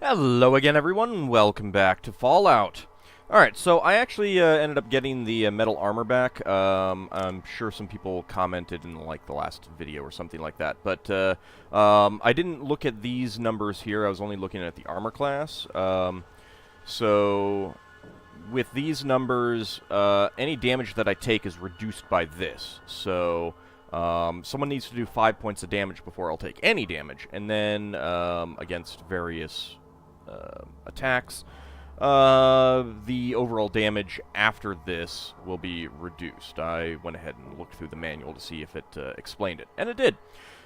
Hello again, everyone. Welcome back to Fallout. Alright, so I actually ended up getting the metal armor back. I'm sure some people commented in, like, the last video or something like that. But I didn't look at these numbers here. I was only looking at the armor class. So with these numbers, any damage that I take is reduced by this. So someone needs to do 5 points of damage before I'll take any damage. And then against various attacks, the overall damage after this will be reduced. I went ahead and looked through the manual to see if it explained it, and it did.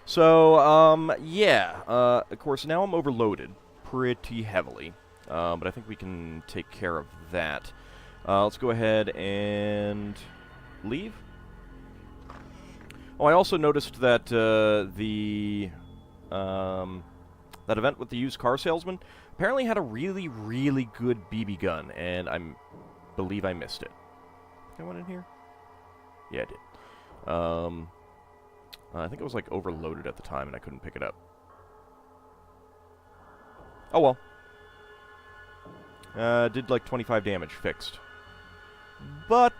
So, yeah, of course, now I'm overloaded pretty heavily, but I think we can take care of that. Let's go ahead and leave. Oh, I also noticed that that event with the used car salesman apparently had a really, really good BB gun, and I believe I missed it. Did I went in here? Yeah, I did. I think it was, like, overloaded at the time, and I couldn't pick it up. Oh, well. Did, like, 25 damage. Fixed. But,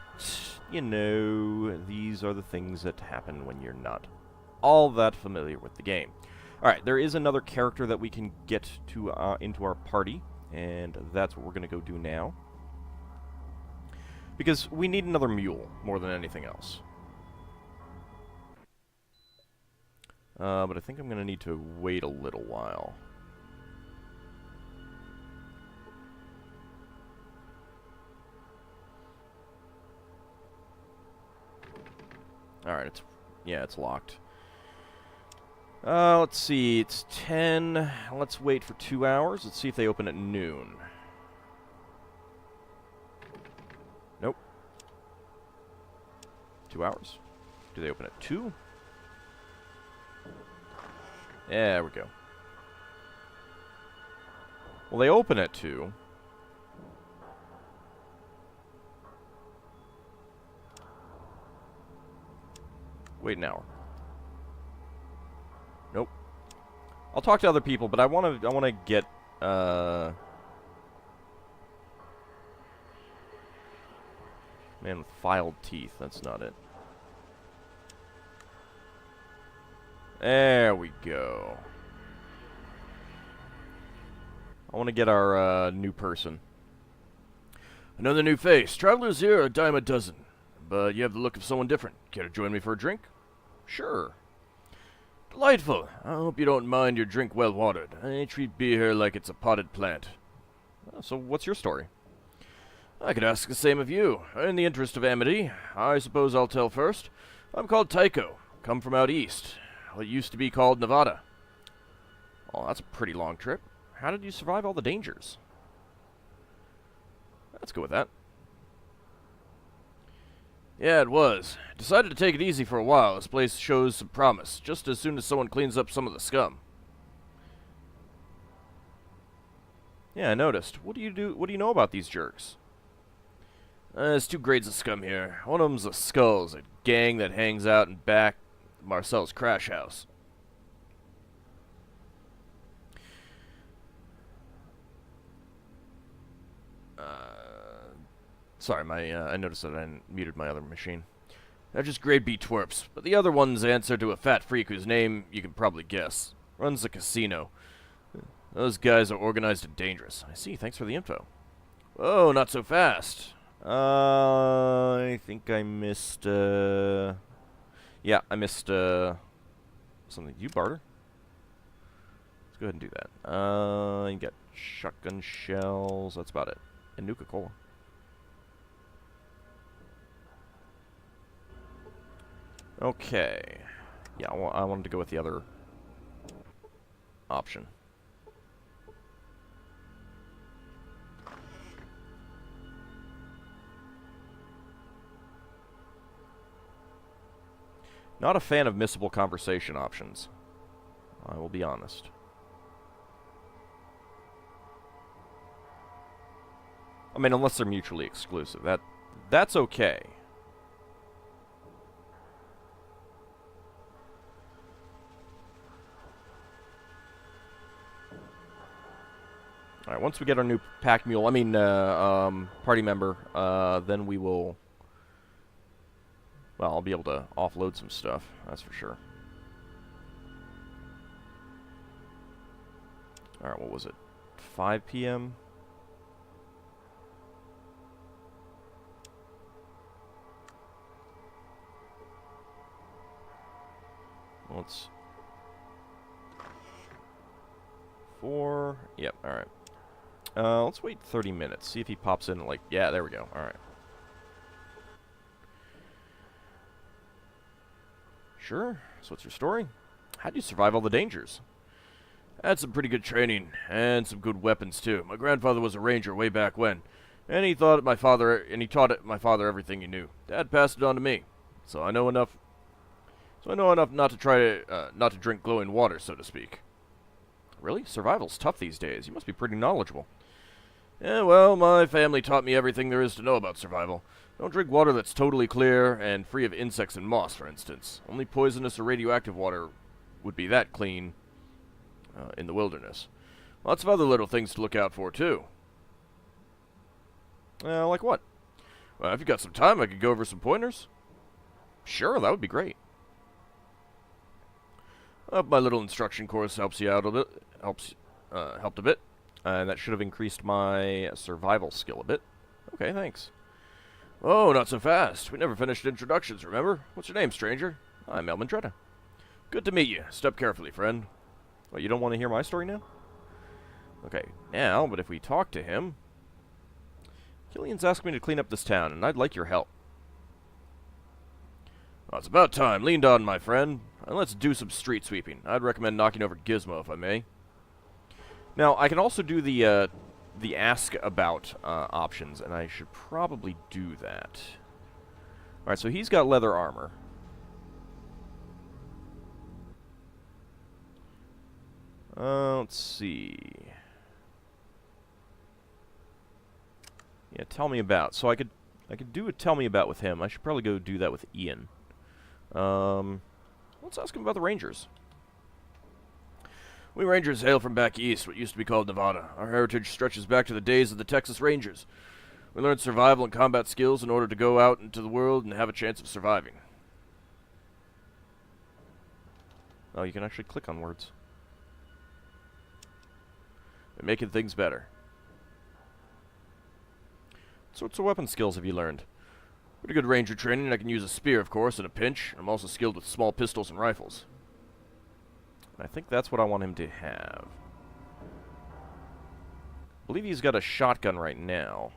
you know, these are the things that happen when you're not all that familiar with the game. Alright, there is another character that we can get to into our party, and that's what we're going to go do now. Because we need another mule, more than anything else. But I think I'm going to need to wait a little while. Alright, it's locked. Let's see, it's 10. Let's wait for 2 hours. Let's see if they open at noon. Nope. 2 hours. Do they open at 2? There we go. Well, they open at 2. Wait an hour. Nope. I'll talk to other people, but I want to get man with filed teeth. That's not it. There we go. I want to get our new person. Another new face. Travelers here are a dime a dozen, but you have the look of someone different. Care to join me for a drink? Sure. Delightful. I hope you don't mind your drink well watered. I treat beer here like it's a potted plant. So what's your story? I could ask the same of you. In the interest of amity, I suppose I'll tell first. I'm called Tycho. Come from out east. What used to be called Nevada. Oh, that's a pretty long trip. How did you survive all the dangers? Let's go with that. Yeah, it was. Decided to take it easy for a while. This place shows some promise, just as soon as someone cleans up some of the scum. Yeah, I noticed. What do you know about these jerks? There's 2 grades of scum here. One of them's the Skulls, a gang that hangs out in back of Marcel's crash house. Sorry, I noticed that I muted my other machine. They're just grade B twerps, but the other ones answer to a fat freak whose name you can probably guess. Runs a casino. Those guys are organized and dangerous. I see, thanks for the info. Oh, not so fast. I think I missed, yeah, I missed, something. You barter? Let's go ahead and do that. You get shotgun shells, that's about it. And Nuka-Cola. Okay. Yeah, I wanted to go with the other option. Not a fan of missable conversation options. I will be honest. I mean, unless they're mutually exclusive. That's okay. Alright, once we get our new Packmule, party member, then we will... Well, I'll be able to offload some stuff, that's for sure. Alright, what was it? 5 p.m.? Let's... 4... Yep, alright. Let's wait 30 minutes, see if he pops in, like... Yeah, there we go, alright. Sure, so what's your story? How'd you survive all the dangers? I had some pretty good training, and some good weapons, too. My grandfather was a ranger way back when, and he taught my father everything he knew. Dad passed it on to me, so I know enough not to drink glowing water, so to speak. Really? Survival's tough these days. You must be pretty knowledgeable. Yeah, well, my family taught me everything there is to know about survival. Don't drink water that's totally clear and free of insects and moss, for instance. Only poisonous or radioactive water would be that clean in the wilderness. Lots of other little things to look out for, too. Like what? Well, if you got some time, I could go over some pointers. Sure, that would be great. My little instruction course helps you out a bit. Helped a bit. And that should have increased my survival skill a bit. Okay, thanks. Oh, not so fast. We never finished introductions, remember? What's your name, stranger? I'm Elmindreda. Good to meet you. Step carefully, friend. What, you don't want to hear my story now? Okay, now, but if we talk to him... Killian's asked me to clean up this town, and I'd like your help. Well, it's about time. Leaned on, my friend. And let's do some street sweeping. I'd recommend knocking over Gizmo, if I may. Now, I can also do the ask about options, and I should probably do that. Alright, so he's got leather armor. Let's see. Yeah, tell me about. So I could do a tell me about with him. I should probably go do that with Ian. Let's ask him about the Rangers. We Rangers hail from back east, what used to be called Nevada. Our heritage stretches back to the days of the Texas Rangers. We learned survival and combat skills in order to go out into the world and have a chance of surviving. Oh, you can actually click on words. They're making things better. What sorts of weapon skills have you learned? Pretty good ranger training. I can use a spear, of course, in a pinch. I'm also skilled with small pistols and rifles. I think that's what I want him to have. I believe he's got a shotgun right now.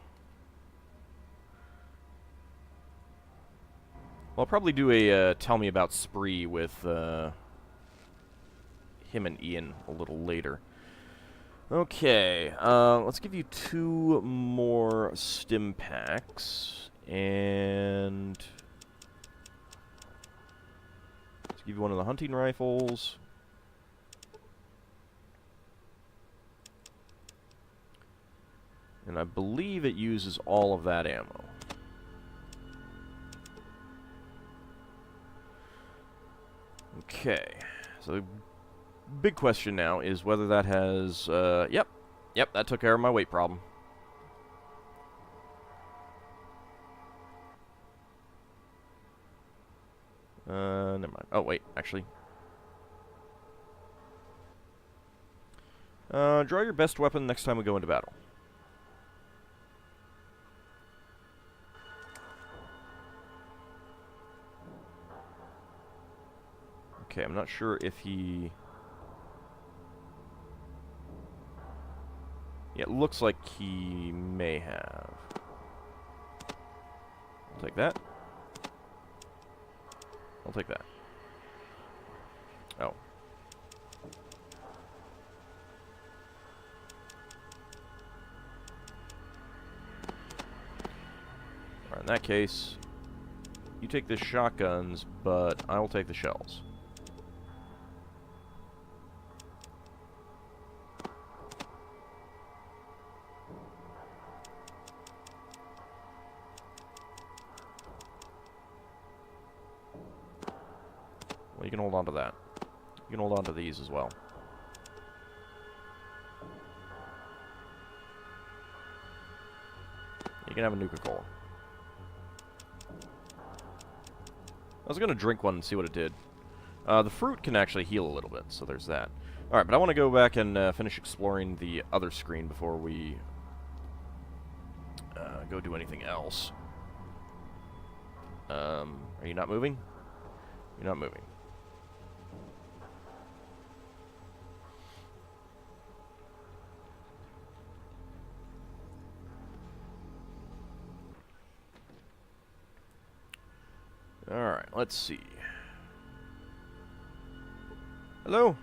Well, I'll probably do a tell me about spree with him and Ian a little later. Okay, let's give you 2 more stim packs, and let's give you one of the hunting rifles. And I believe it uses all of that ammo. Okay, so the big question now is whether that has, yep, that took care of my weight problem. Never mind. Oh, wait, actually. Draw your best weapon next time we go into battle. Okay, I'm not sure if he... Yeah, it looks like he may have. I'll take that. I'll take that. Oh. Alright, in that case, you take the shotguns, but I will take the shells. Well, you can hold on to that. You can hold on to these as well. can have a Nuka-Cola. I was going to drink one and see what it did. The fruit can actually heal a little bit, so there's that. Alright, but I want to go back and finish exploring the other screen before we go do anything else. Are you not moving? You're not moving. Alright, let's see. Hello?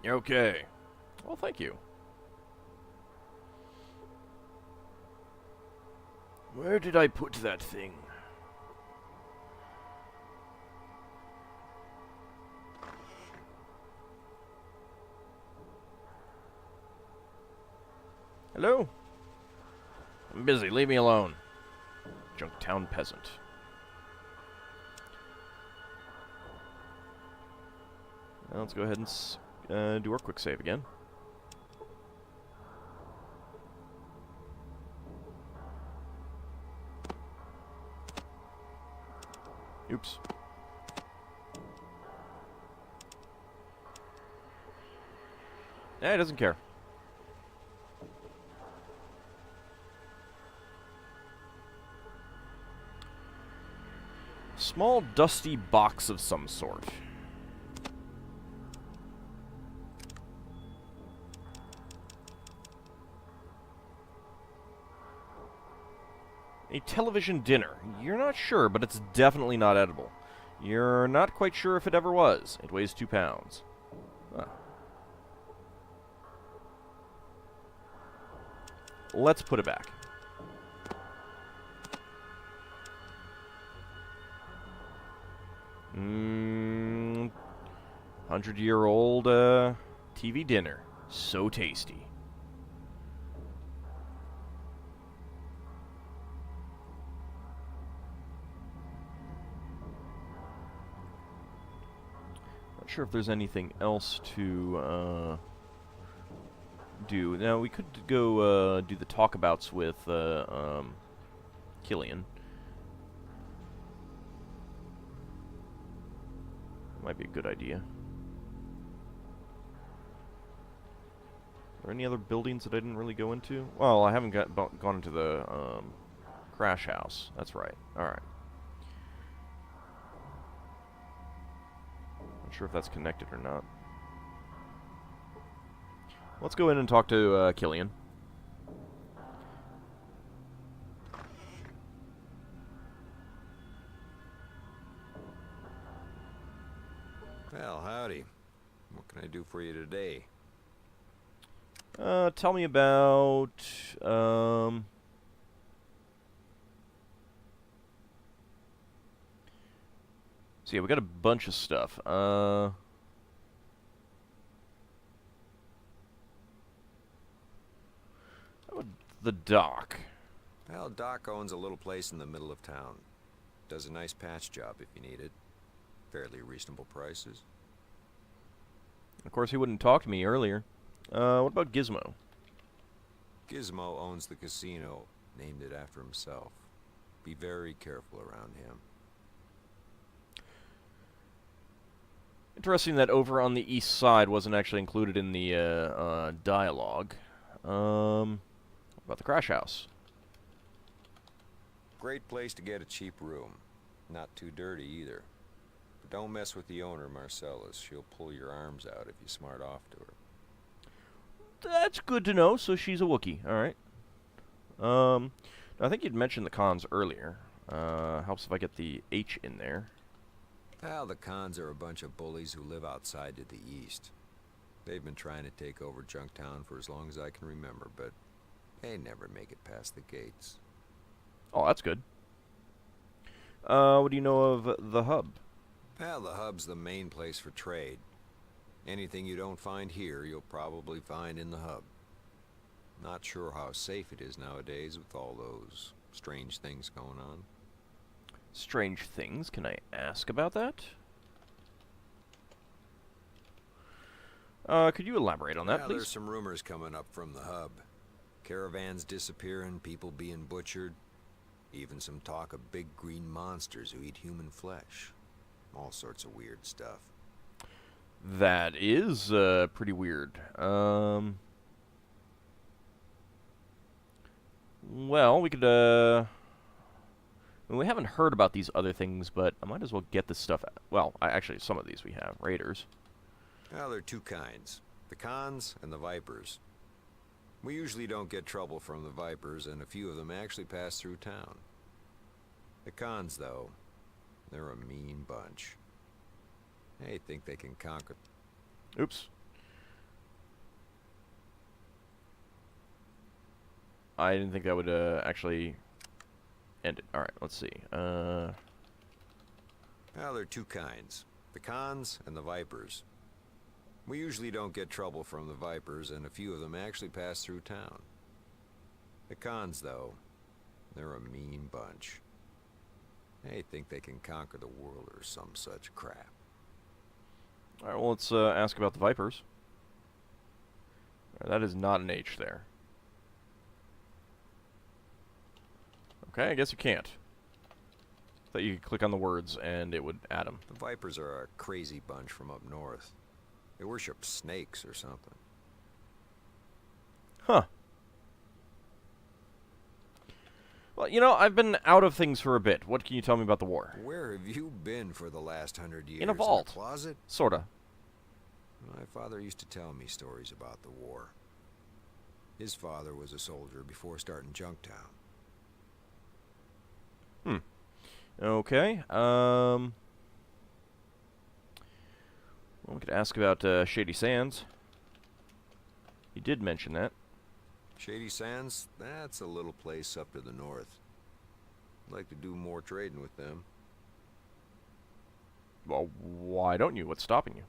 You're okay. Well, thank you. Where did I put that thing? Hello? I'm busy. Leave me alone. Junktown peasant. Now let's go ahead and do our quick save again. Oops. He doesn't care. Small, dusty box of some sort. A television dinner. You're not sure, but it's definitely not edible. You're not quite sure if it ever was. It weighs 2 pounds. Huh. Let's put it back. Mmm. 100-year-old TV dinner. So tasty. Not sure if there's anything else to do. Now, we could go do the talkabouts with Killian. Might be a good idea. Are there any other buildings that I didn't really go into? Well, I haven't gone into the crash house. That's right. Alright. Not sure if that's connected or not. Let's go in and talk to Killian. Well, howdy. What can I do for you today? Tell me about, so yeah, we got a bunch of stuff. The dock. Well, Doc owns a little place in the middle of town. Does a nice patch job if you need it. Fairly reasonable prices. Of course, he wouldn't talk to me earlier. What about Gizmo? Gizmo owns the casino, named it after himself. Be very careful around him. Interesting that over on the east side wasn't actually included in the dialogue. What about the crash house? Great place to get a cheap room. Not too dirty either. But don't mess with the owner, Marcellus. She'll pull your arms out if you smart off to her. That's good to know. So she's a Wookiee. All right. I think you'd mentioned the cons earlier. Helps if I get the H in there. Well, the cons are a bunch of bullies who live outside to the east. They've been trying to take over Junktown for as long as I can remember, but they never make it past the gates. Oh, that's good. What do you know of the hub? Well, the hub's the main place for trade. Anything you don't find here, you'll probably find in the hub. Not sure how safe it is nowadays with all those strange things going on. Strange things? Can I ask about that? Could you elaborate on that, Well, please? there's some rumors coming up from the hub. Caravans disappearing, people being butchered. Even some talk of big green monsters who eat human flesh. All sorts of weird stuff. That is pretty weird. Well, we could, we haven't heard about these other things, but I might as well get this stuff. Well, actually, some of these we have. Raiders. Well, there are two kinds. The cons and the vipers. We usually don't get trouble from the vipers, and a few of them actually pass through town. The cons, though, they're a mean bunch. They think they can conquer... Oops. I didn't think that would actually end it. Alright, let's see. Well, there are two kinds. The cons and the vipers. We usually don't get trouble from the vipers, and a few of them actually pass through town. The cons, though, they're a mean bunch. They think they can conquer the world or some such crap. Alright, well, let's ask about the Vipers. That is not an H there. Okay, I guess you can't. Thought you could click on the words and it would add them. The Vipers are a crazy bunch from up north. They worship snakes or something. Huh. Well, you know, I've been out of things for a bit. What can you tell me about the war? Where have you been for the last 100 years? In a vault. In a closet? Sorta. My father used to tell me stories about the war. His father was a soldier before starting Junktown. Okay. Well, we could ask about Shady Sands. You did mention that. Shady Sands? That's a little place up to the north. I'd like to do more trading with them. Well, why don't you? What's stopping you?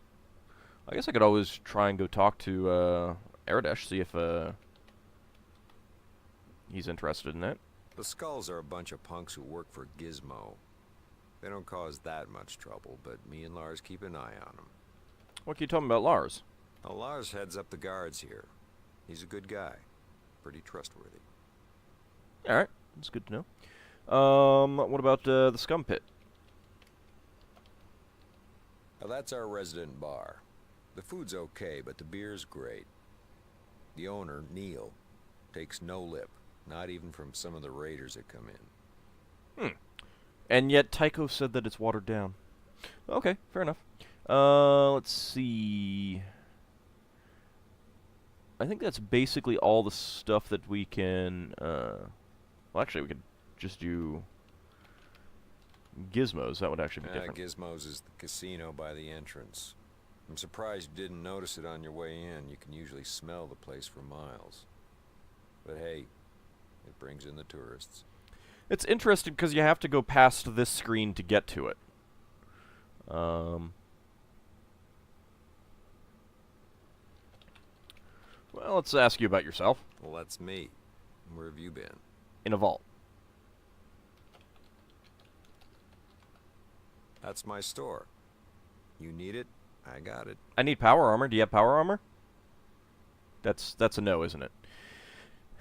I guess I could always try and go talk to Aradesh, see if he's interested in that. The Skulls are a bunch of punks who work for Gizmo. They don't cause that much trouble, but me and Lars keep an eye on them. What can you tell me about Lars? Now, Lars heads up the guards here. He's a good guy. Pretty trustworthy. Alright, that's good to know. What about the Scum Pit? Now, that's our resident bar. The food's okay, but the beer's great. The owner, Neil, takes no lip. Not even from some of the raiders that come in. And yet Tycho said that it's watered down. Okay, fair enough. Let's see. I think that's basically all the stuff that we can... well, actually, we could just do Gizmos. That would actually be different. Gizmos is the casino by the entrance. I'm surprised you didn't notice it on your way in. You can usually smell the place for miles. But hey, it brings in the tourists. It's interesting because you have to go past this screen to get to it. Well, let's ask you about yourself. Well, that's me. Where have you been? In a vault. That's my store. You need it? I got it. I need power armor. Do you have power armor? That's a no, isn't it?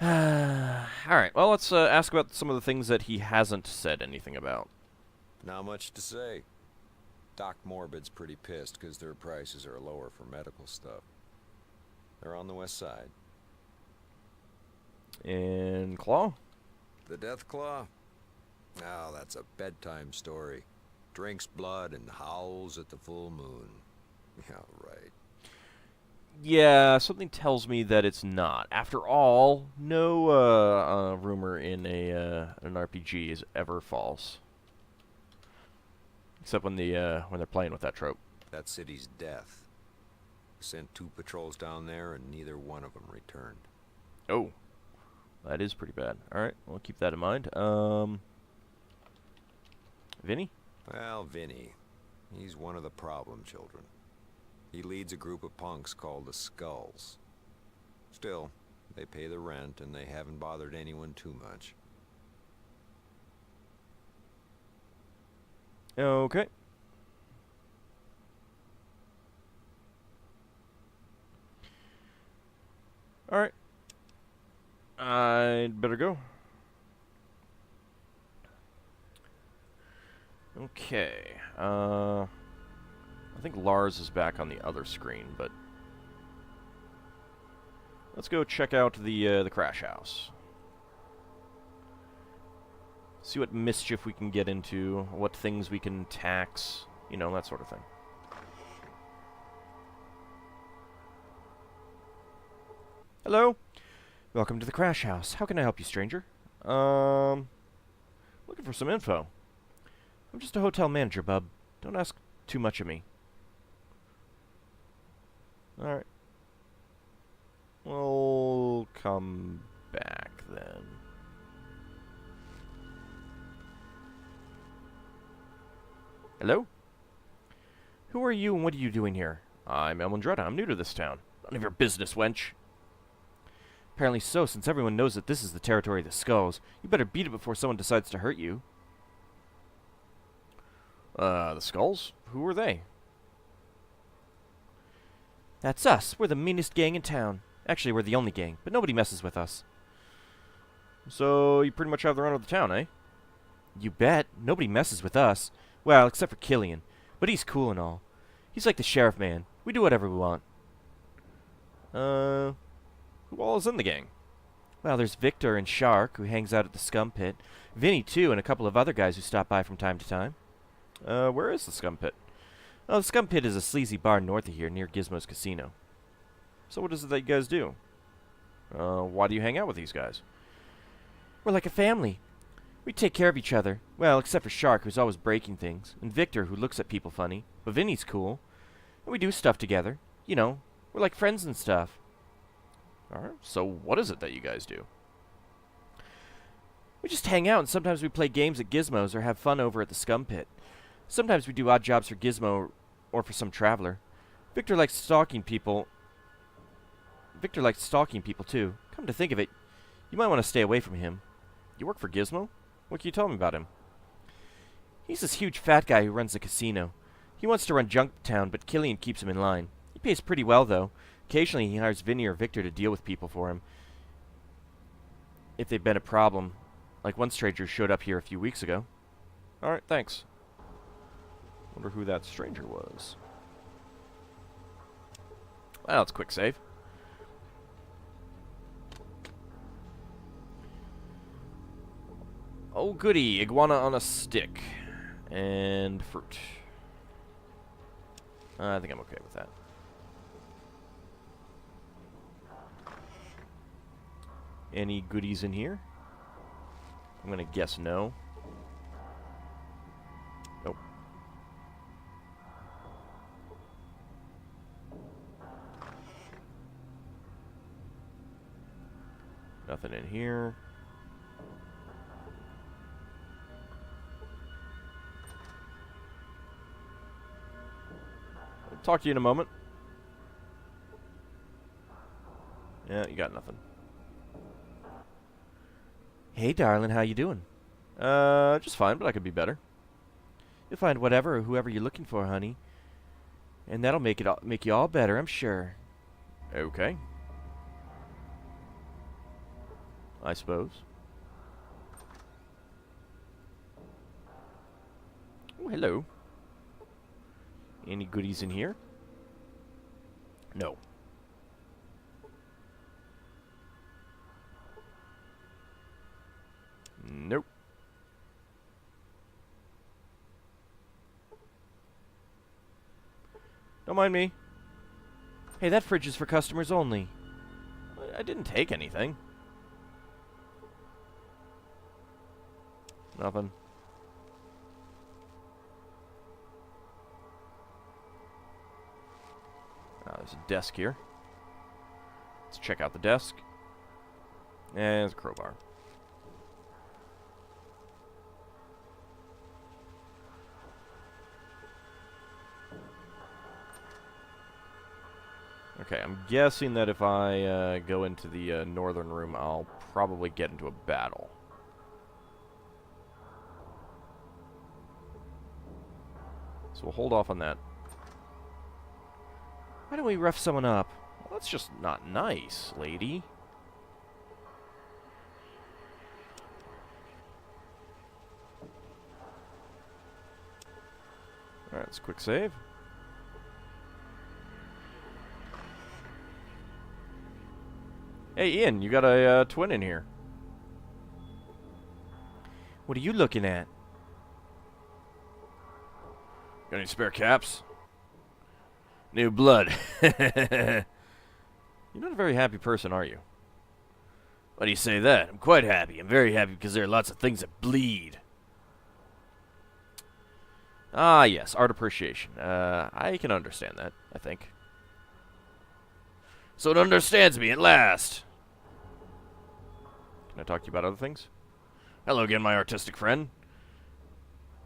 Alright, well, let's ask about some of the things that he hasn't said anything about. Not much to say. Doc Morbid's pretty pissed because their prices are lower for medical stuff. They're on the west side. And Claw? The Death Claw? Oh, that's a bedtime story. Drinks blood and howls at the full moon. Yeah, right. Yeah, something tells me that it's not. After all, no rumor in an RPG is ever false. Except when they're playing with that trope. That city's death. Sent 2 patrols down there and neither one of them returned. Oh. That is pretty bad. Alright, we'll keep that in mind. Vinny? Well, Vinny. He's one of the problem children. He leads a group of punks called the Skulls. Still, they pay the rent and they haven't bothered anyone too much. Okay. Alright. I'd better go. Okay. I think Lars is back on the other screen, but let's go check out the crash house. See what mischief we can get into, what things we can tax, you know, that sort of thing. Hello? Welcome to the crash house. How can I help you, stranger? Looking for some info. I'm just a hotel manager, bub. Don't ask too much of me. Alright. We'll come back then. Hello? Who are you and what are you doing here? I'm Elmindreda. I'm new to this town. None of your business, wench. Apparently so, since everyone knows that this is the territory of the skulls. You better beat it before someone decides to hurt you. The skulls? Who are they? That's us. We're the meanest gang in town. Actually, we're the only gang, but nobody messes with us. So, you pretty much have the run of the town, eh? You bet. Nobody messes with us. Well, except for Killian. But he's cool and all. He's like the sheriff man. We do whatever we want. Who all is in the gang? Well, there's Victor and Shark, who hangs out at the Scum Pit. Vinny, too, and a couple of other guys who stop by from time to time. Where is the Scum Pit? Oh, the Scum Pit is a sleazy bar north of here, near Gizmo's Casino. So what is it that you guys do? Why do you hang out with these guys? We're like a family. We take care of each other. Well, except for Shark, who's always breaking things, and Victor, who looks at people funny. But Vinny's cool. And we do stuff together. You know, we're like friends and stuff. Alright, so what is it that you guys do? We just hang out, and sometimes we play games at Gizmo's or have fun over at the Scum Pit. Sometimes we do odd jobs for Gizmo or for some traveler. Victor likes stalking people. Victor likes stalking people, too. Come to think of it, you might want to stay away from him. You work for Gizmo? What can you tell me about him? He's this huge fat guy who runs the casino. He wants to run Junktown, but Killian keeps him in line. He pays pretty well, though. Occasionally, he hires Vinny or Victor to deal with people for him if they've been a problem, like one stranger showed up here a few weeks ago. Alright, thanks. Wonder who that stranger was. Well, it's quick save. Oh, goody. Iguana on a stick. And fruit. I think I'm okay with that. Any goodies in here? I'm gonna guess no. Nope. Nothing in here. I'll talk to you in a moment. Yeah, you got nothing. Hey, darling, how you doing? Just fine, but I could be better. You'll find whatever or whoever you're looking for, honey. And that'll make you all better, I'm sure. Okay. I suppose. Oh, hello. Any goodies in here? No. Nope. Don't mind me. Hey, that fridge is for customers only. I didn't take anything. Nothing. There's a desk here. Let's check out the desk. And there's a crowbar. Okay, I'm guessing that if I go into the northern room, I'll probably get into a battle. So we'll hold off on that. Why don't we rough someone up? Well, that's just not nice, lady. Alright, let's quick save. Hey, Ian, you got a twin in here. What are you looking at? Got any spare caps? New blood. You're not a very happy person, are you? Why do you say that? I'm quite happy. I'm very happy because there are lots of things that bleed. Ah, yes, art appreciation. I can understand that, I think. So it understands me at last. Can I talk to you about other things? Hello again, my artistic friend.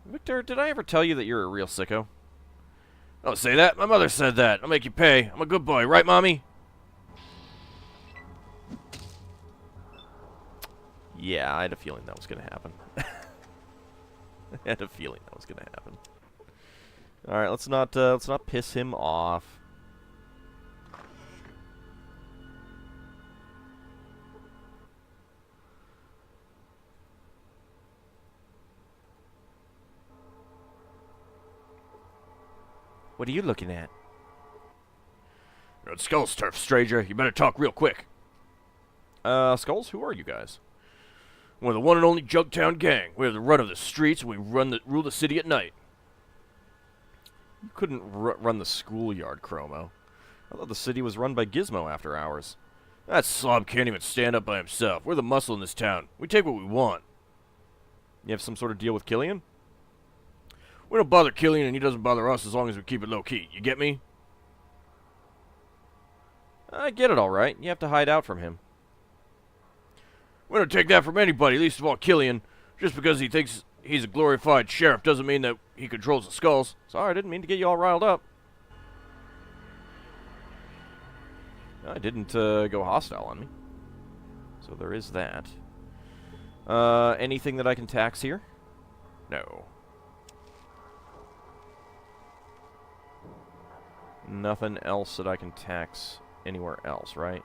Victor, did I ever tell you that you're a real sicko? Don't say that. My mother said that. I'll make you pay. I'm a good boy, right, Mommy? Yeah, I had a feeling that was going to happen. I had a feeling that was going to happen. All right, let's not piss him off. What are you looking at? You're at Skull's turf, stranger. You better talk real quick. Skulls, who are you guys? We're the one and only Jugtown gang. We have the run of the streets, and we rule the city at night. You couldn't run the schoolyard, Chromo. I thought the city was run by Gizmo after hours. That slob can't even stand up by himself. We're the muscle in this town. We take what we want. You have some sort of deal with Killian? We don't bother Killian, and he doesn't bother us as long as we keep it low-key. You get me? I get it all right. You have to hide out from him. We don't take that from anybody, least of all Killian. Just because he thinks he's a glorified sheriff doesn't mean that he controls the skulls. Sorry, I didn't mean to get you all riled up. I didn't go hostile on me. So there is that. Anything that I can tax here? No. Nothing else that I can tax anywhere else, right?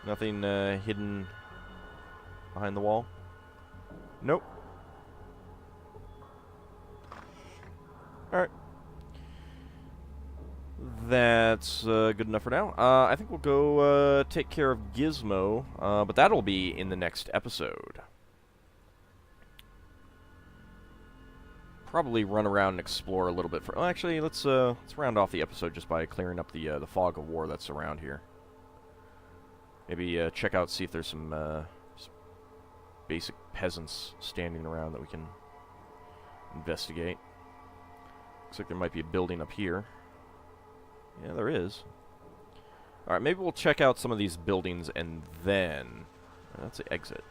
Nothing hidden behind the wall? Nope. Alright. That's good enough for now. I think we'll go take care of Gizmo, but that'll be in the next episode. Probably run around and explore a little bit. Well, actually, let's round off the episode just by clearing up the fog of war that's around here. Maybe check out, see if there's some basic peasants standing around that we can investigate. Looks like there might be a building up here. Yeah, there is. Alright, maybe we'll check out some of these buildings and then... That's the exit.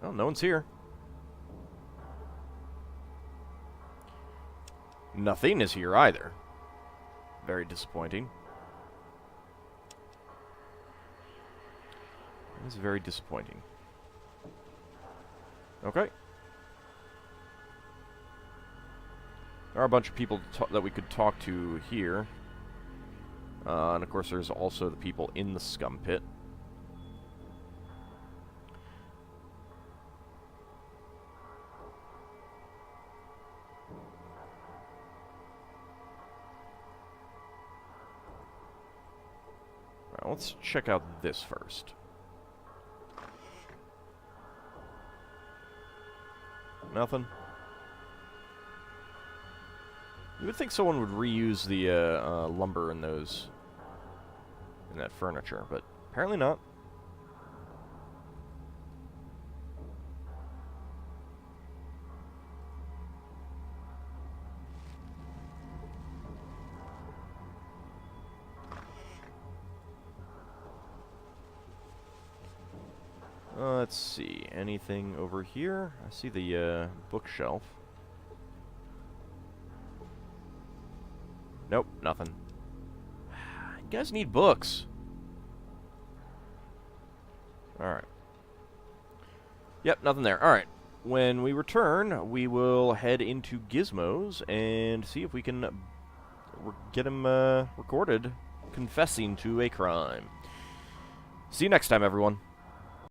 Well, no one's here. Nothing is here either. Very disappointing. It's very disappointing. Okay. There are a bunch of people that we could talk to here. And of course there's also the people in the scum pit. Well, let's check out this first. Nothing. You would think someone would reuse the lumber in those, in that furniture, but apparently not. Let's see, anything over here? I see the bookshelf. Nope, nothing. You guys need books. Alright. Yep, nothing there. Alright. When we return, we will head into Gizmos and see if we can get him recorded confessing to a crime. See you next time, everyone.